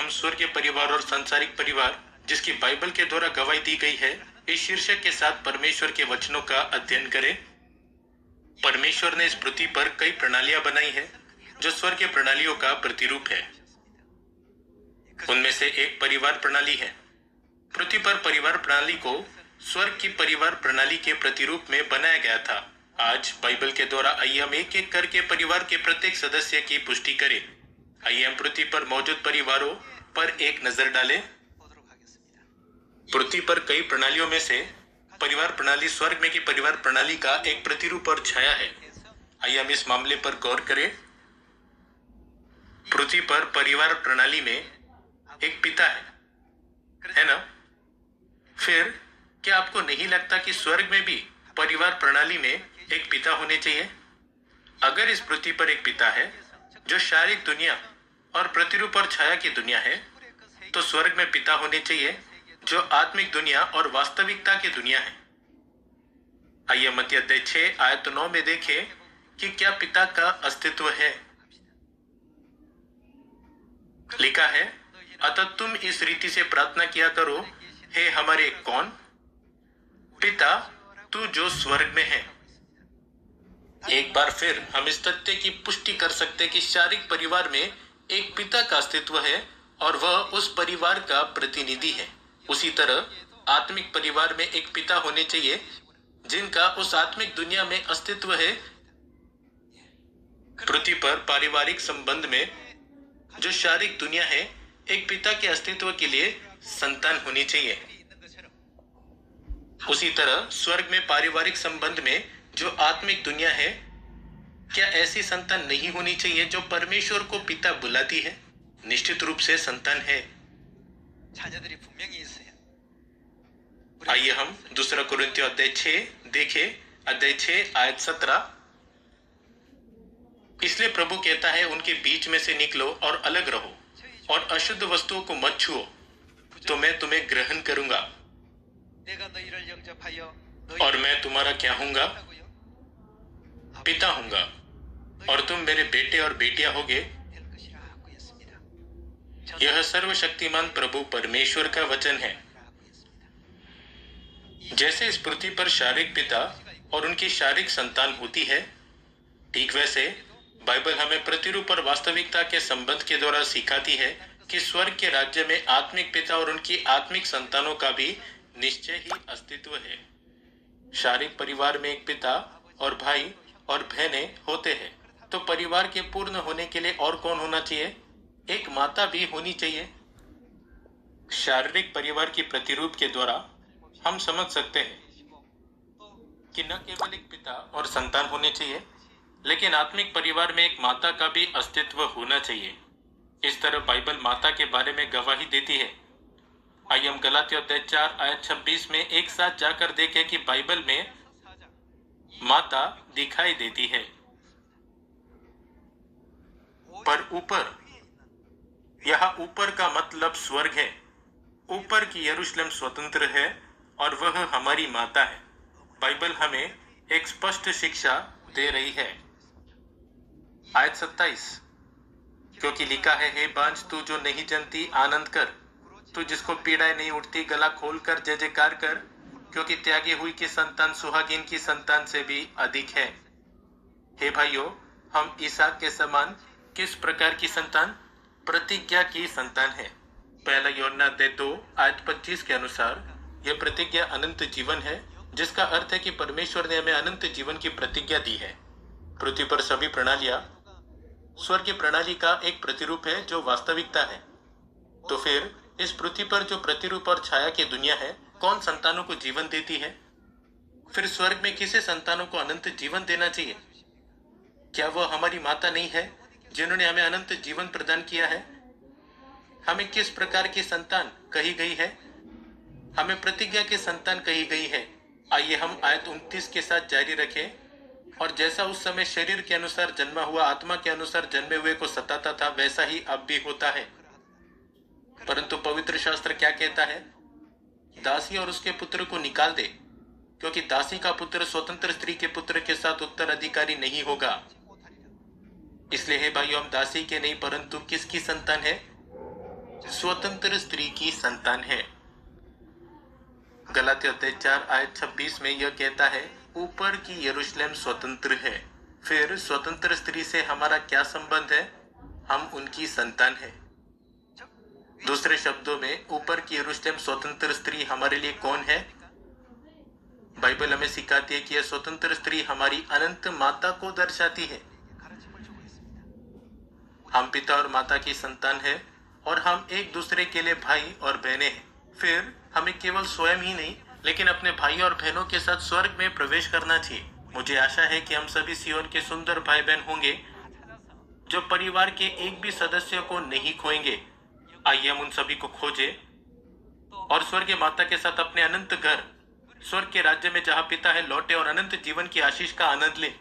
हम स्वर्गीय परिवार और सांसारिक परिवार, जिसकी बाइबल के द्वारा गवाही दी गई है, इस शीर्षक के साथ परमेश्वर के वचनों का अध्ययन करें। परमेश्वर ने इस पृथ्वी पर कई प्रणालियां बनाई है जो स्वर्ग की प्रणालियों का प्रतिरूप है। उनमें से एक परिवार प्रणाली है। पृथ्वी पर परिवार प्रणाली को स्वर्ग की परिवार प्रणाली के प्रतिरूप में बनाया गया था। आज बाइबल के द्वारा आइए हम एक एक करके परिवार के प्रत्येक सदस्य की पुष्टि करें। आइए हम पृथ्वी पर मौजूद परिवारों पर एक नजर डालें। पृथ्वी पर कई प्रणालियों में से परिवार प्रणाली स्वर्ग में की परिवार प्रणाली का एक प्रतिरूप और छाया है। आइए हम इस मामले पर गौर करें। पृथ्वी पर परिवार प्रणाली में एक पिता है ना? फिर क्या आपको नहीं लगता कि स्वर्ग में भी परिवार प्रणाली में एक पिता होने चाहिए? अगर इस पृथ्वी पर एक पिता है जो शारीरिक दुनिया और प्रतिरूप और छाया की दुनिया है, तो स्वर्ग में पिता होने चाहिए जो आत्मिक दुनिया और वास्तविकता की दुनिया है। आइए मत्ती अध्याय 6 आयत 9 में देखें कि क्या पिता का अस्तित्व है। लिखा है, अतः तुम इस रीति से प्रार्थना किया करो, हे हमारे कौन पिता, तू जो स्वर्ग में है। एक बार फिर हम इस तथ्य की पुष्टि कर सकते हैं कि शारीरिक परिवार में एक पिता का अस्तित्व है और वह उस परिवार का प्रतिनिधि है। उसी तरह आत्मिक परिवार में एक पिता होने चाहिए जिनका उस आत्मिक दुनिया में अस्तित्व है। पृथ्वी पर पारिवारिक संबंध में जो शारीरिक दुनिया है, एक पिता के अस्तित्व के लिए संतान होनी चाहिए। उसी तरह स्वर्ग में पारिवारिक संबंध में जो आत्मिक दुनिया है, क्या ऐसी संतान नहीं होनी चाहिए जो परमेश्वर को पिता बुलाती है? निश्चित रूप से संतान है। आइए हम दूसरा कुरिन्थियों अध्याय 6 देखें। अध्याय 6 आयत 17। इसलिए प्रभु कहता है, उनके बीच में से निकलो और अलग रहो और अशुद्ध वस्तुओं को मत छुओ, तो मैं तुम्हें ग्रहण करूंगा और मैं तुम्हारा क्या हूंगा? पिता हूंगा और तुम मेरे बेटे और बेटियां होगे। यह सर्वशक्तिमान प्रभु परमेश्वर का वचन है। जैसे इस पृथ्वी पर शारीरिक पिता और उनकी शारीरिक संतान होती है, ठीक वैसे बाइबल हमें प्रतिरूप और वास्तविकता के संबंध के द्वारा सिखाती है कि स्वर्ग के राज्य में आत्मिक पिता और उनकी आत्मिक संतानों का भी निश्चय ही अस्तित्व है। शारीरिक परिवार में एक पिता और भाई और बहनें होते हैं, तो परिवार के पूर्ण होने के लिए और कौन होना चाहिए? एक माता भी होनी चाहिए। शारीरिक परिवार की प्रतिरूप के द्वारा हम समझ सकते हैं कि न केवल एक पिता और संतान होने चाहिए, लेकिन आत्मिक परिवार में एक माता का भी अस्तित्व होना चाहिए। इस तरह बाइबल माता के बारे में गवाही देती है। आइए हम गलातियों अध्याय 4 आयत 26 में एक साथ जाकर देखें कि बाइबल में माता दिखाई देती है। पर ऊपर, यहाँ ऊपर का मतलब स्वर्ग है। ऊपर की यरूशलेम स्वतंत्र है और वह हमारी माता है। बाइबल हमें एक स्पष्ट शिक्षा दे रही है। आयत 27, क्योंकि लिखा है, हे बांझ तू जो नहीं जनती आनंद कर, तू जिसको पीड़ाएं नहीं उठती गला खोल कर जय जयकार कर, क्योंकि त्यागी हुई की संतान सुहागिन की संतान से भी अधिक है। हे भाइयों, हम इसहाक के समान किस प्रकार की संतान? प्रतिज्ञा की संतान है। पहला यूहन्ना अध्याय 2 आयत 25 के अनुसार यह प्रतिज्ञा अनंत जीवन है, जिसका अर्थ है कि परमेश्वर ने हमें अनंत जीवन की प्रतिज्ञा दी है। पृथ्वी पर सभी प्रणालियां स्वर्ग की प्रणाली का एक प्रतिरूप है जो वास्तविकता है। तो फिर इस पृथ्वी पर जो प्रतिरूप और छाया की दुनिया है, कौन संतानों को जीवन देती है? फिर स्वर्ग में किसे संतानों को अनंत जीवन देना चाहिए? क्या वह हमारी माता नहीं है जिन्होंने हमें अनंत जीवन प्रदान किया है? हमें किस प्रकार की संतान कही गई है? हमें प्रतिज्ञा की संतान कही गई है। आइए हम आयत 29 के साथ जारी रखें। और जैसा उस समय शरीर के अनुसार जन्मा हुआ आत्मा के अनुसार जन्मे हुए को सताता था, वैसा ही अब भी होता है। परंतु पवित्र शास्त्र क्या कहता है? दासी और उसके पुत्र को निकाल दे, क्योंकि दासी का पुत्र स्वतंत्र स्त्री के पुत्र के साथ उत्तराधिकारी नहीं होगा। इसलिए हे भाइयों, हम दासी के नहीं परंतु किसकी संतान है? स्वतंत्र स्त्री की संतान है। गलाती अध्याय 4 आयत 26 में यह कहता है, ऊपर की यरूशलेम स्वतंत्र है। फिर स्वतंत्र स्त्री से हमारा क्या संबंध है? हम उनकी संतान है। दूसरे शब्दों में, ऊपर की यरूशलेम स्वतंत्र स्त्री हमारे लिए कौन है? बाइबल हमें सिखाती है कि यह स्वतंत्र स्त्री हमारी अनंत माता को दर्शाती है। हम पिता और माता की संतान है और हम एक दूसरे के लिए भाई और बहनें हैं। फिर हमें केवल स्वयं ही नहीं, लेकिन अपने भाई और बहनों के साथ स्वर्ग में प्रवेश करना चाहिए। मुझे आशा है कि हम सभी सियोन के सुंदर भाई बहन होंगे जो परिवार के एक भी सदस्य को नहीं खोएंगे। आइए हम उन सभी को खोजें और स्वर्ग माता के साथ अपने अनंत घर, स्वर्ग के राज्य में जहाँ पिता है, लौटे और अनंत जीवन की आशीष का आनंद लें।